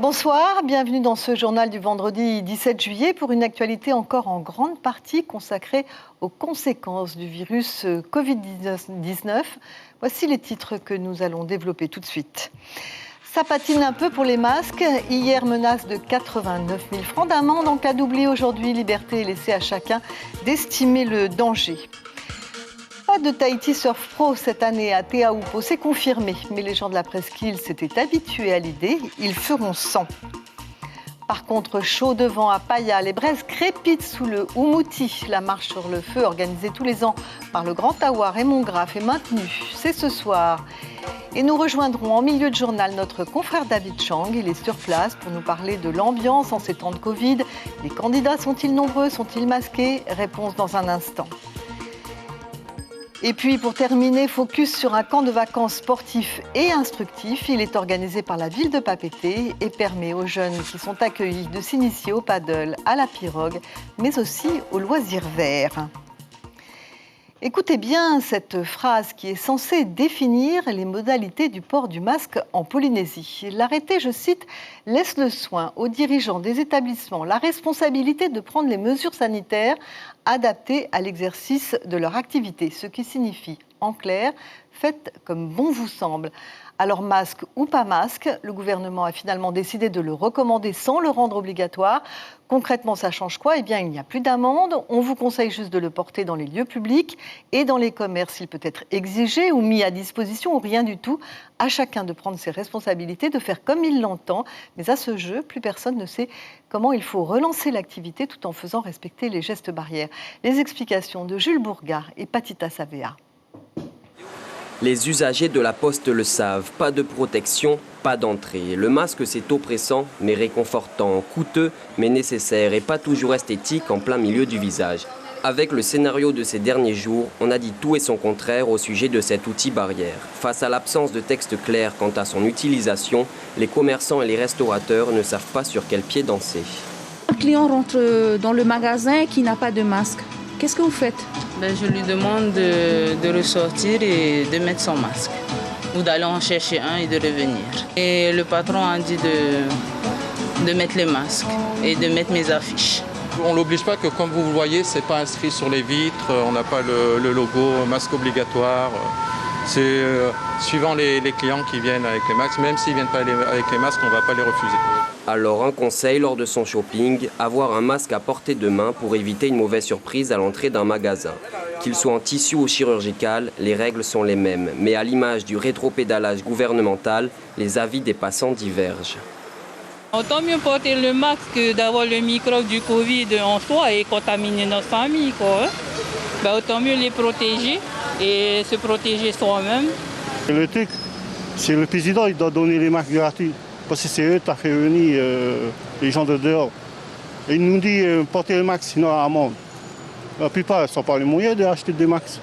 Bonsoir, bienvenue dans ce journal du vendredi 17 juillet pour une actualité encore en grande partie consacrée aux conséquences du virus Covid-19. Voici les titres que nous allons développer tout de suite. Ça patine un peu pour les masques. Hier, menace de 89 000 francs d'amende en cas d'oubli. Aujourd'hui, liberté est laissée à chacun d'estimer le danger. Pas de Tahiti Surf Pro cette année à Teahupo, c'est confirmé. Mais les gens de la presqu'île s'étaient habitués à l'idée, ils feront 100. Par contre, chaud devant à Paia, les braises crépitent sous le Umouti. La marche sur le feu, organisée tous les ans par le Grand Tawa Raymond Graff, est maintenue. C'est ce soir. Et nous rejoindrons en milieu de journal notre confrère David Chang. Il est sur place pour nous parler de l'ambiance en ces temps de Covid. Les candidats sont-ils nombreux? Sont-ils masqués? Réponse dans un instant. Et puis, pour terminer, focus sur un camp de vacances sportif et instructif. Il est organisé par la ville de Papeete et permet aux jeunes qui sont accueillis de s'initier au paddle, à la pirogue, mais aussi aux loisirs verts. Écoutez bien cette phrase qui est censée définir les modalités du port du masque en Polynésie. L'arrêté, je cite, laisse le soin aux dirigeants des établissements la responsabilité de prendre les mesures sanitaires adaptées à l'exercice de leur activité. Ce qui signifie, en clair, faites comme bon vous semble. Alors masque ou pas masque, le gouvernement a finalement décidé de le recommander sans le rendre obligatoire. Concrètement, ça change quoi? Eh bien, il n'y a plus d'amende. On vous conseille juste de le porter dans les lieux publics et dans les commerces. Il peut être exigé ou mis à disposition ou rien du tout. À chacun de prendre ses responsabilités, de faire comme il l'entend. Mais à ce jeu, plus personne ne sait comment il faut relancer l'activité tout en faisant respecter les gestes barrières. Les explications de Jules Bourgard et Patita Savea. Les usagers de la Poste le savent, pas de protection, pas d'entrée. Le masque, c'est oppressant, mais réconfortant, coûteux, mais nécessaire et pas toujours esthétique en plein milieu du visage. Avec le scénario de ces derniers jours, on a dit tout et son contraire au sujet de cet outil barrière. Face à l'absence de texte clair quant à son utilisation, les commerçants et les restaurateurs ne savent pas sur quel pied danser. Un client rentre dans le magasin qui n'a pas de masque. Qu'est-ce que vous faites? Je lui demande de ressortir et de mettre son masque. Ou d'aller en chercher un et de revenir. Et le patron a dit de mettre les masques et de mettre mes affiches. On ne l'oblige pas que, comme vous le voyez, ce n'est pas inscrit sur les vitres, on n'a pas le logo masque obligatoire. C'est suivant les clients qui viennent avec les masques, même s'ils ne viennent pas avec les masques, on ne va pas les refuser. Alors un conseil lors de son shopping, avoir un masque à portée de main pour éviter une mauvaise surprise à l'entrée d'un magasin. Qu'il soit en tissu ou chirurgical, les règles sont les mêmes. Mais à l'image du rétropédalage gouvernemental, les avis des passants divergent. Autant mieux porter le masque que d'avoir le microbe du Covid en soi et contaminer notre famille, quoi. Autant mieux les protéger et se protéger soi-même. Le truc, c'est le président, il doit donner les masques gratuits. Parce que c'est eux qui ont fait venir les gens de dehors. Et il nous dit portez le masque, sinon amende. La plupart ne sont pas les moyens d'acheter des masques.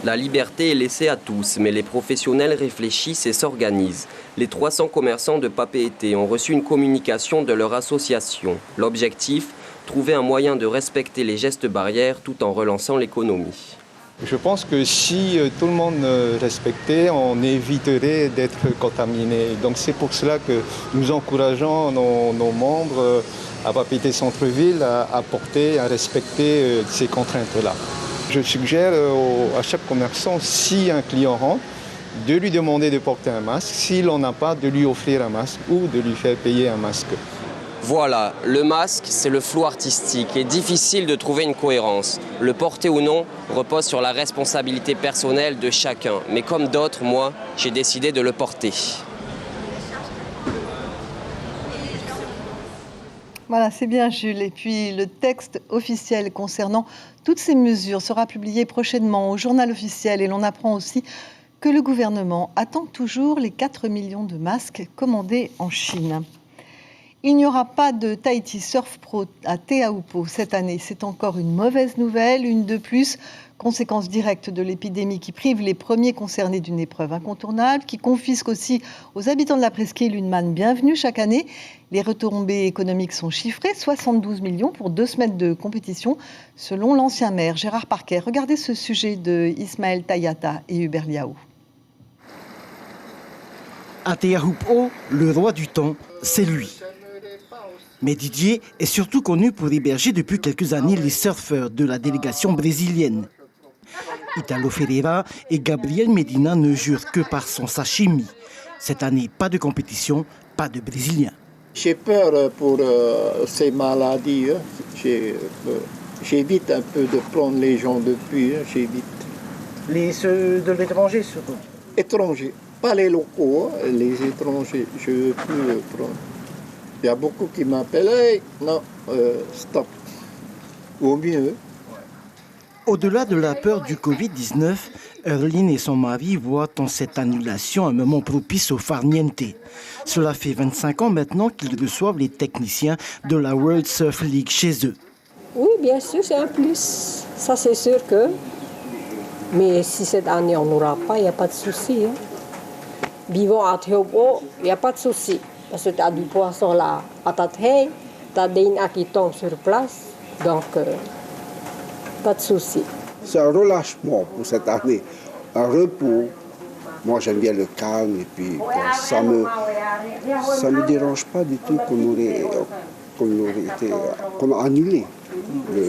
La liberté est laissée à tous, mais les professionnels réfléchissent et s'organisent. Les 300 commerçants de Papeete ont reçu une communication de leur association. L'objectif, trouver un moyen de respecter les gestes barrières tout en relançant l'économie. Je pense que si tout le monde respectait, on éviterait d'être contaminé. Donc c'est pour cela que nous encourageons nos membres à Papeete Centre-Ville à porter, à respecter ces contraintes-là. Je suggère à chaque commerçant, si un client rentre, de lui demander de porter un masque. S'il n'en a pas, de lui offrir un masque ou de lui faire payer un masque. Voilà, le masque, c'est le flou artistique et difficile de trouver une cohérence. Le porter ou non repose sur la responsabilité personnelle de chacun. Mais comme d'autres, moi, j'ai décidé de le porter. Voilà, c'est bien Jules. Et puis le texte officiel concernant toutes ces mesures sera publié prochainement au journal officiel. Et l'on apprend aussi que le gouvernement attend toujours les 4 millions de masques commandés en Chine. Il n'y aura pas de Tahiti Surf Pro à Teahupo cette année. C'est encore une mauvaise nouvelle, une de plus. Conséquence directe de l'épidémie qui prive les premiers concernés d'une épreuve incontournable, qui confisque aussi aux habitants de la presqu'île une manne bienvenue chaque année. Les retombées économiques sont chiffrées, 72 millions pour 2 semaines de compétition, selon l'ancien maire Gérard Parquet. Regardez ce sujet de Ismaël Tayata et Hubert Liao. À Teahupo, le roi du temps, c'est lui. Mais Didier est surtout connu pour héberger depuis quelques années les surfeurs de la délégation brésilienne. Italo Ferreira et Gabriel Medina ne jurent que par son sashimi. Cette année, pas de compétition, pas de Brésiliens. J'ai peur pour ces maladies. J'évite un peu de prendre les gens depuis. J'évite. Ceux de l'étranger surtout. Étrangers, pas les locaux, les étrangers. Je ne veux plus le prendre. Il y a beaucoup qui m'appellent. Hey, non, stop. Au mieux. Au-delà de la peur du Covid-19, Erline et son mari voient en cette annulation un moment propice au farniente. Cela fait 25 ans maintenant qu'ils reçoivent les techniciens de la World Surf League chez eux. Oui, bien sûr, c'est un plus. Ça, c'est sûr que... Mais si cette année, on n'aura pas, il n'y a pas de souci. Hein. Vivons à Tehupo, il n'y a pas de souci. Parce que tu as du poisson là à Tathei, tu as des nains qui tombent sur place. Donc... pas de souci. C'est un relâchement pour cette année, un repos. Moi, j'aime bien le calme et puis ça me dérange pas du tout qu'on a annulé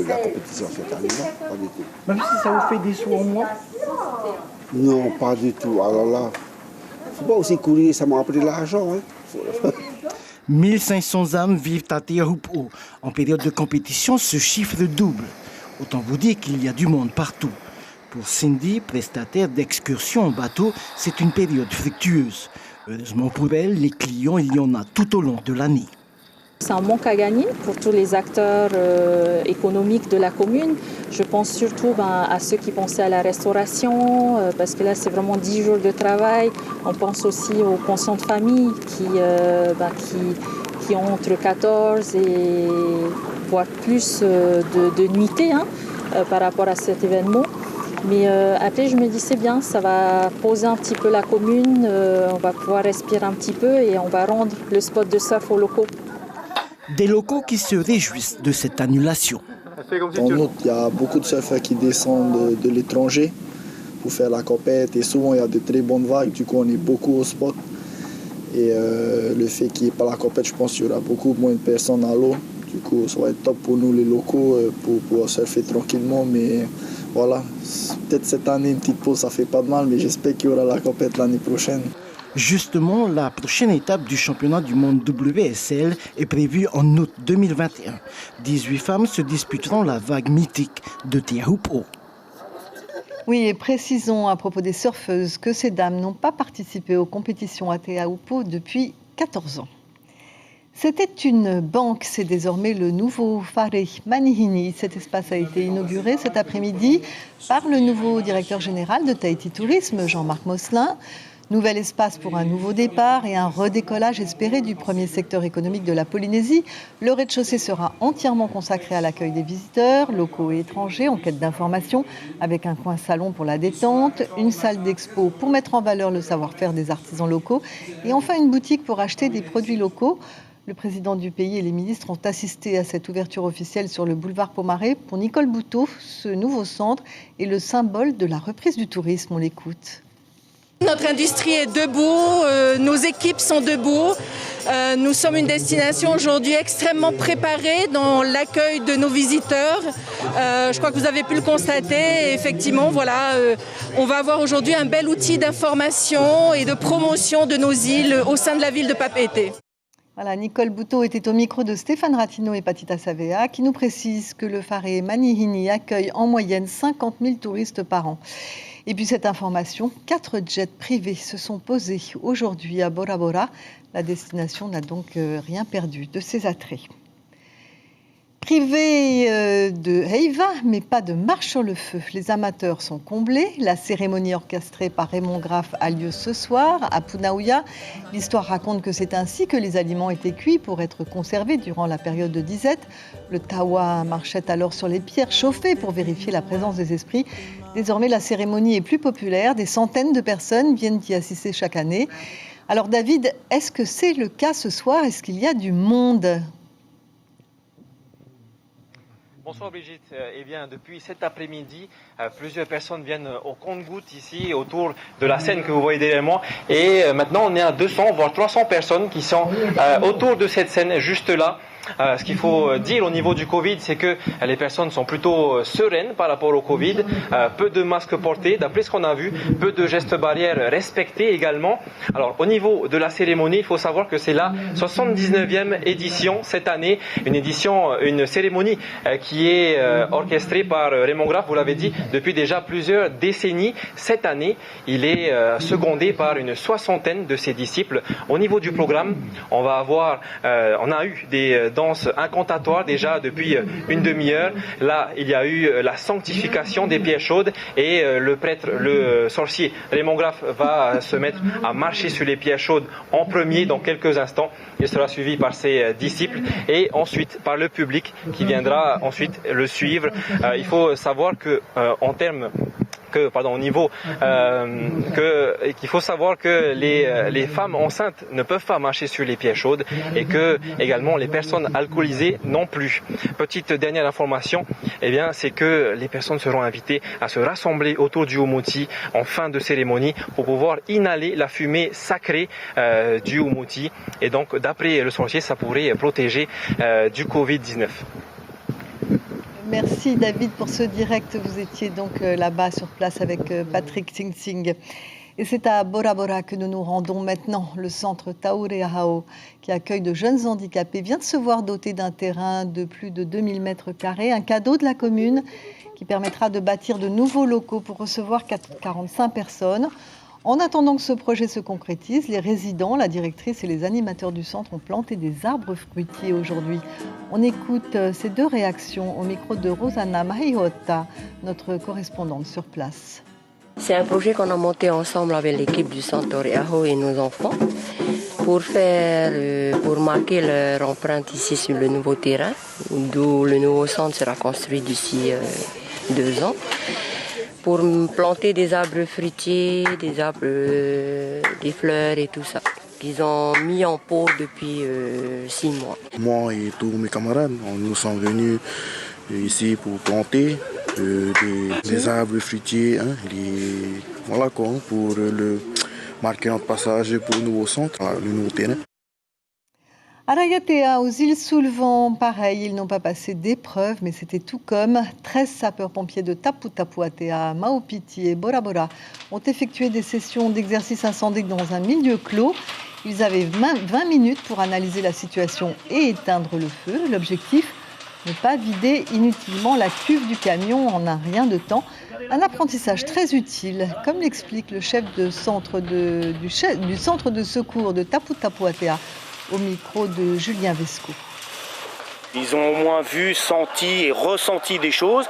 la compétition cette année-là, pas du tout. Même si ça vous fait des sous en moins? Non, pas du tout. Alors là, faut pas aussi courir, ça m'a pris l'argent. Hein. 1500 âmes vivent à Teahupo'o. En période de compétition, ce chiffre double. Autant vous dire qu'il y a du monde partout. Pour Cindy, prestataire d'excursions en bateau, c'est une période fructueuse. Heureusement pour elle, les clients, il y en a tout au long de l'année. C'est un manque à gagner pour tous les acteurs économiques de la commune. Je pense surtout à ceux qui pensaient à la restauration, parce que là, c'est vraiment 10 jours de travail. On pense aussi aux pensions de famille qui ont entre 14 et voire plus de nuitées par rapport à cet événement. Mais après, je me dis, c'est bien, ça va poser un petit peu la commune, on va pouvoir respirer un petit peu et on va rendre le spot de surf aux locaux. Des locaux qui se réjouissent de cette annulation. En août, il y a beaucoup de surfeurs qui descendent de l'étranger pour faire la compète et souvent il y a de très bonnes vagues, du coup on est beaucoup au spot. Et le fait qu'il n'y ait pas la compète, je pense qu'il y aura beaucoup moins de personnes à l'eau. Du coup, ça va être top pour nous les locaux pour pouvoir surfer tranquillement. Mais voilà, peut-être cette année, une petite pause, ça fait pas de mal, mais j'espère qu'il y aura la compète l'année prochaine. Justement, la prochaine étape du championnat du monde WSL est prévue en août 2021. 18 femmes se disputeront la vague mythique de Teahupo'o. Oui, et précisons à propos des surfeuses que ces dames n'ont pas participé aux compétitions à Teahupo'o depuis 14 ans. C'était une banque, c'est désormais le nouveau Whare Manihini. Cet espace a été inauguré cet après-midi par le nouveau directeur général de Tahiti Tourisme, Jean-Marc Mosselin. Nouvel espace pour un nouveau départ et un redécollage espéré du premier secteur économique de la Polynésie. Le rez-de-chaussée sera entièrement consacré à l'accueil des visiteurs, locaux et étrangers en quête d'information, avec un coin salon pour la détente, une salle d'expo pour mettre en valeur le savoir-faire des artisans locaux et enfin une boutique pour acheter des produits locaux. Le président du pays et les ministres ont assisté à cette ouverture officielle sur le boulevard Pomaré. Pour Nicole Bouteau, ce nouveau centre est le symbole de la reprise du tourisme. On l'écoute. Notre industrie est debout, nos équipes sont debout. Nous sommes une destination aujourd'hui extrêmement préparée dans l'accueil de nos visiteurs. Je crois que vous avez pu le constater. Effectivement, voilà, on va avoir aujourd'hui un bel outil d'information et de promotion de nos îles au sein de la ville de Papeete. Voilà, Nicole Bouteau était au micro de Stéphane Ratino et Patita Savea qui nous précise que le Whare Manihini accueille en moyenne 50 000 touristes par an. Et puis cette information, 4 jets privés se sont posés aujourd'hui à Bora Bora. La destination n'a donc rien perdu de ses attraits. Privé de Heiva, mais pas de marche sur le feu. Les amateurs sont comblés. La cérémonie orchestrée par Raymond Graff a lieu ce soir à Punaouia. L'histoire raconte que c'est ainsi que les aliments étaient cuits pour être conservés durant la période de disette. Le tawa marchait alors sur les pierres chauffées pour vérifier la présence des esprits. Désormais, la cérémonie est plus populaire. Des centaines de personnes viennent y assister chaque année. Alors David, est-ce que c'est le cas ce soir? Est-ce qu'il y a du monde ? Bonsoir Brigitte. Eh bien, depuis cet après-midi, plusieurs personnes viennent au compte-gouttes ici autour de la scène que vous voyez derrière moi. Et maintenant, on est à 200 voire 300 personnes qui sont autour de cette scène juste là. Ce qu'il faut dire au niveau du Covid, c'est que les personnes sont plutôt sereines par rapport au Covid. Peu de masques portés, d'après ce qu'on a vu, peu de gestes barrières respectés également. Alors au niveau de la cérémonie, il faut savoir que c'est la 79e édition cette année, une cérémonie qui est orchestrée par Raymond Graff, vous l'avez dit, depuis déjà plusieurs décennies. Cette année, il est secondé par une soixantaine de ses disciples. Au niveau du programme, on a eu des danses incantatoires déjà depuis une demi-heure. Là, il y a eu la sanctification des pierres chaudes et le sorcier Raymond Graff va se mettre à marcher sur les pierres chaudes en premier dans quelques instants. Il sera suivi par ses disciples et ensuite par le public qui viendra ensuite le suivre. Il faut savoir que qu'il faut savoir que les femmes enceintes ne peuvent pas marcher sur les pierres chaudes et que également les personnes alcoolisées non plus. Petite dernière information, c'est que les personnes seront invitées à se rassembler autour du Umuti en fin de cérémonie pour pouvoir inhaler la fumée sacrée du Umuti et donc d'après le sorcier ça pourrait protéger du Covid-19. Merci David pour ce direct. Vous étiez donc là-bas sur place avec Patrick Sing Sing. Et c'est à Bora Bora que nous nous rendons maintenant. Le centre Taurehao, qui accueille de jeunes handicapés, vient de se voir doté d'un terrain de plus de 2000 mètres carrés, un cadeau de la commune qui permettra de bâtir de nouveaux locaux pour recevoir 45 personnes. En attendant que ce projet se concrétise, les résidents, la directrice et les animateurs du centre ont planté des arbres fruitiers aujourd'hui. On écoute ces deux réactions au micro de Rosanna Mahihota, notre correspondante sur place. C'est un projet qu'on a monté ensemble avec l'équipe du centre Taurehao et nos enfants pour marquer leur empreinte ici sur le nouveau terrain, d'où le nouveau centre sera construit d'ici 2 ans. Pour planter des arbres fruitiers, des fleurs et tout ça, qu'ils ont mis en pot depuis 6 mois. Moi et tous mes camarades, nous sommes venus ici pour planter des arbres fruitiers, pour marquer notre passage pour le nouveau centre, le nouveau terrain. À Raiatea, aux îles sous le vent, pareil, ils n'ont pas passé d'épreuve, mais c'était tout comme 13 sapeurs-pompiers de Tapu Tapu Atea, Maupiti et Bora Bora ont effectué des sessions d'exercice incendie dans un milieu clos. Ils avaient 20 minutes pour analyser la situation et éteindre le feu. L'objectif, ne pas vider inutilement la cuve du camion en un rien de temps. Un apprentissage très utile, comme l'explique le chef du centre de secours de Tapu Tapu Atea, au micro de Julien Vesco. Ils ont au moins vu, senti et ressenti des choses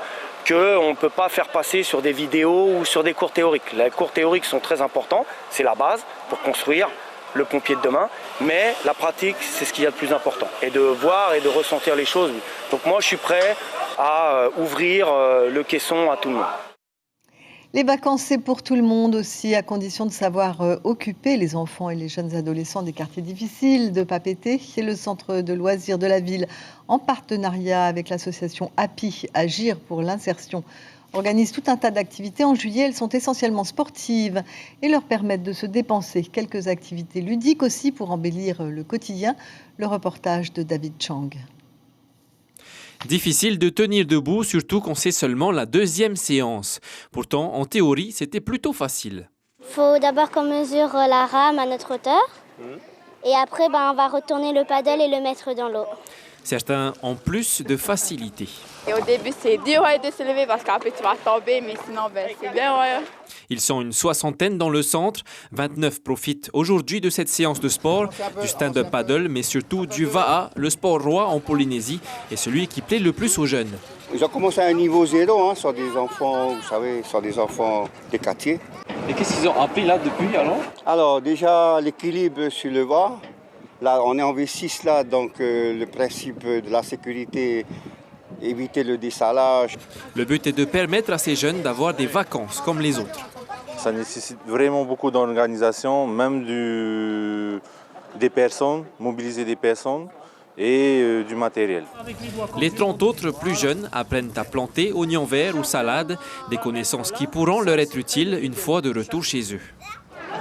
qu'on ne peut pas faire passer sur des vidéos ou sur des cours théoriques. Les cours théoriques sont très importants, c'est la base pour construire le pompier de demain, mais la pratique, c'est ce qu'il y a de plus important. Et de voir et de ressentir les choses. Donc moi, je suis prêt à ouvrir le caisson à tout le monde. Les vacances, c'est pour tout le monde aussi, à condition de savoir occuper les enfants et les jeunes adolescents des quartiers difficiles de Papeete. Et le centre de loisirs de la ville, en partenariat avec l'association API, Agir pour l'insertion, organise tout un tas d'activités. En juillet, elles sont essentiellement sportives et leur permettent de se dépenser. Quelques activités ludiques aussi pour embellir le quotidien. Le reportage de David Chang. Difficile de tenir debout, surtout quand c'est seulement la 2e séance. Pourtant, en théorie, c'était plutôt facile. Il faut d'abord qu'on mesure la rame à notre hauteur. Et après, on va retourner le paddle et le mettre dans l'eau. Certains ont plus de facilité. Et au début, c'est dur de se lever parce qu'après, tu vas tomber, mais sinon, c'est bien. Ils sont une soixantaine dans le centre. 29 profitent aujourd'hui de cette séance de sport, du stand-up paddle, mais surtout du Va'a, le sport roi en Polynésie, et celui qui plaît le plus aux jeunes. Ils ont commencé à un niveau 0, sur des enfants, vous savez, sur des enfants des quartiers. Et qu'est-ce qu'ils ont appris là depuis alors? Alors déjà, l'équilibre sur le Va'a. Là, on est en V6 là, donc le principe de la sécurité, éviter le dessalage. Le but est de permettre à ces jeunes d'avoir des vacances comme les autres. Ça nécessite vraiment beaucoup d'organisation, même des personnes, mobiliser des personnes et du matériel. Les 30 autres plus jeunes apprennent à planter oignons verts ou salades, des connaissances qui pourront leur être utiles une fois de retour chez eux.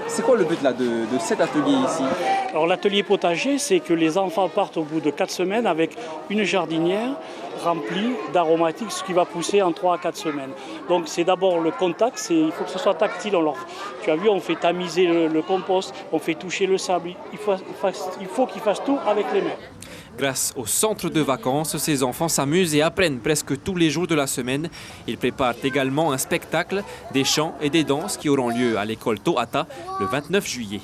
C'est quoi le but là, de cet atelier ici? Alors l'atelier potager, c'est que les enfants partent au bout de 4 semaines avec une jardinière remplie d'aromatiques, ce qui va pousser en 3 à 4 semaines. Donc c'est d'abord le contact, il faut que ce soit tactile. Tu as vu, on fait tamiser le compost, on fait toucher le sable. Il faut qu'ils fassent tout avec les mains. Grâce au centre de vacances, ces enfants s'amusent et apprennent presque tous les jours de la semaine. Ils préparent également un spectacle, des chants et des danses qui auront lieu à l'école Tohata le 29 juillet.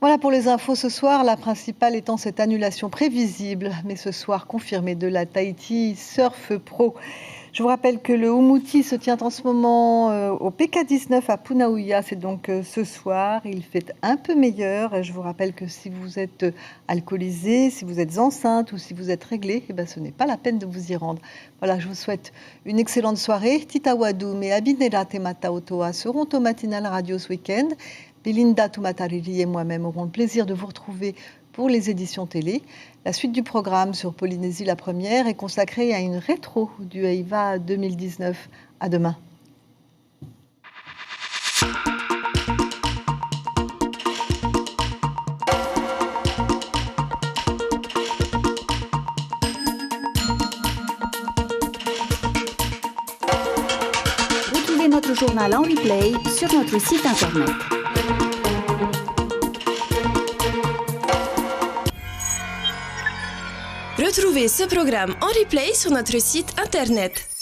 Voilà pour les infos ce soir, la principale étant cette annulation prévisible, mais ce soir confirmée de la Tahiti Surf Pro. Je vous rappelle que le Umuti se tient en ce moment au PK19 à Punauia, c'est donc ce soir, il fait un peu meilleur. Je vous rappelle que si vous êtes alcoolisé, si vous êtes enceinte ou si vous êtes réglé, ce n'est pas la peine de vous y rendre. Voilà, je vous souhaite une excellente soirée. Tita Wadum et Abinera Temata Otoa seront au Matinal Radio ce week-end. Belinda Tumatariri et moi-même aurons le plaisir de vous retrouver pour les éditions télé. La suite du programme sur Polynésie la première est consacrée à une rétro du EIVA 2019. À demain. Retrouvez notre journal en replay sur notre site internet. Retrouvez ce programme en replay sur notre site internet